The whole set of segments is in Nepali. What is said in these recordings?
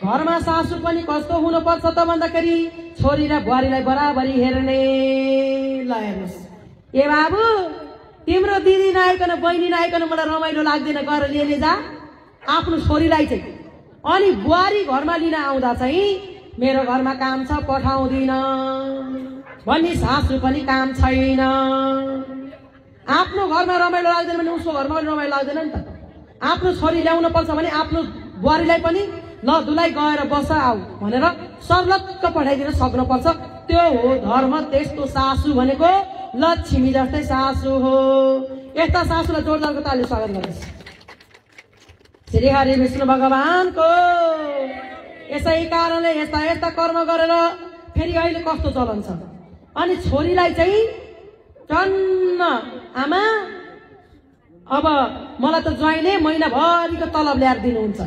घरमा सासु पनि कस्तो हुनुपर्छ त भन्दाखेरि छोरी र बुहारीलाई बराबरी हेर्ने। ल हेर्नुहोस्, ए बाबु तिम्रो दिदी नआइकन बहिनी नआइकन मलाई रमाइलो लाग्दैन, गएर लिएर जा आफ्नो छोरीलाई चाहिँ। अनि बुहारी घरमा लिन आउँदा चाहिँ मेरो घरमा काम छ पठाउँदिन भन्ने सासु पनि काम छैन। आफ्नो घरमा रमाइलो लाग्दैन भने उसको घरमा पनि रमाइलो लाग्दैन नि त। आफ्नो छोरी ल्याउन पर्छ भने आफ्नो बुहारीलाई पनि ल दुलाई गएर बस आऊ भनेर सर्लक्क पठाइदिन सक्नुपर्छ। त्यो हो धर्म। त्यस्तो सासु भनेको लक्ष्मी जस्तै सासु हो। यस्ता सासुलाई जोरदारको तालीले स्वागत गर्नुहोस्। श्री हरि विष्णु भगवानको। यसै कारणले यस्ता यस्ता कर्म गरेर फेरि अहिले कस्तो चलन छ। अनि छोरीलाई चाहिँ टन्न आमा अब मलाई त ज्वाइँले महिनाभरिको तलब ल्याएर दिनुहुन्छ।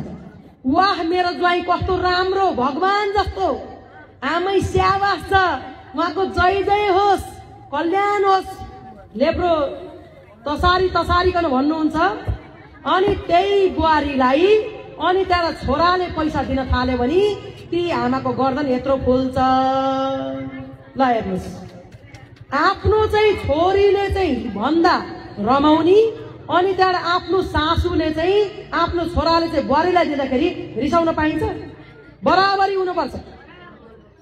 वाह मेरो ज्वाइँ कस्तो राम्रो, भगवान जस्तो। आमै स्याबास छ, उहाँको जय जय होस्, कल्याण होस्, लेब्रो तसारिकन भन्नुहुन्छ। अनि त्यही बुहारीलाई अनि त्यहाँ छोराले पैसा दिन थाल्यो भने ती आमाको गर्दन यत्रो फुल्छ। ल हेर्नुहोस्, आफ्नो चाहिँ छोरीले चाहिँ भन्दा रमाउनी अनि त्यहाँ आफ्नो सासूले चाहिँ आफ्नो छोराले चाहिँ बुहारीलाई दिँदाखेरि रिसाउन पाइन्छ? बराबरी हुनुपर्छ।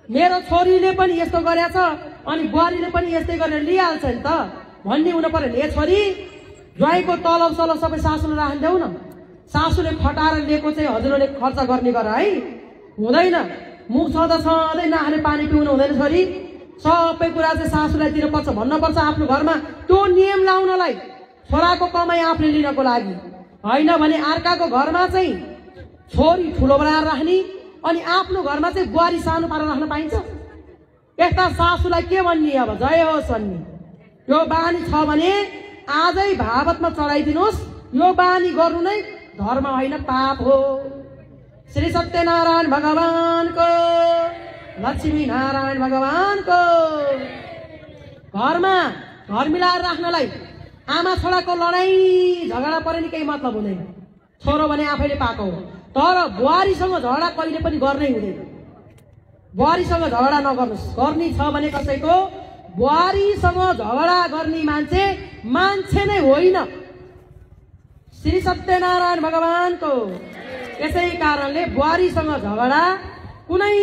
मेरो छोरीले पनि यस्तो गरेछ अनि बुहारीले पनि यस्तै गरेर लिइहाल्छ नि त भन्ने हुनु पर्यो नि। ए छोरी, ज्वाइँको तलब सलब सबै सासूले राख्देऊ न। सासूले खटाएर लिएको चाहिँ हजुरले खर्च गर्ने गर है, हुँदैन। मुख छँदा सधैँ नखाने पानी पिउनु हुँदैन छोरी। सबै कुरा चाहिँ सासूलाई दिनुपर्छ भन्नुपर्छ आफ्नो घरमा। त्यो नियम लाउनलाई छोराको कमाई आफूले लिनको लागि होइन भने अर्काको घरमा चाहिँ छोरी ठुलो बनाएर राख्ने अनि आफ्नो घरमा चाहिँ बुहारी सानो पारेर राख्न पाइन्छ? यस्ता सासूलाई के भन्ने? अब जय होस् भन्ने। यो बानी छ भने आजै भागवतमा चढाइदिनुहोस्। यो बानी गर्नु नै धर्म होइन, पाप हो। श्री सत्यनारायण भगवानको, लक्ष्मी नारायण भगवानको। घरमा घर मिलाएर राख्नलाई आमा छोराको लडाई झगडा परे नि केही मतलब हुँदैन। छोरो भने आफैले पाएको हो। तर बुहारीसँग झगडा कहिले पनि गर्नै हुँदैन। बुहारीसँग झगडा नगर्नुहोस्। गर्ने छ भने कसैको बुहारीसँग झगडा गर्ने मान्छे नै होइन। श्री सत्यनारायण भगवानको। यसै कारणले बुहारीसँग झगडा कुनै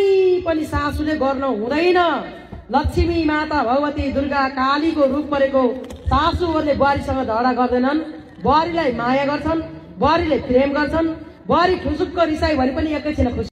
पनि सासूले गर्न हुँदैन। लक्ष्मी माता भगवती दुर्गा कालीको रूप परेको सासूहरूले बुहारीसँग झगडा गर्दैनन्। बुहारीलाई माया गर्छन्, बुहारीले प्रेम गर्छन्। बुहारी ठुसुक्क रिसाई भने पनि एकैछिन खुसी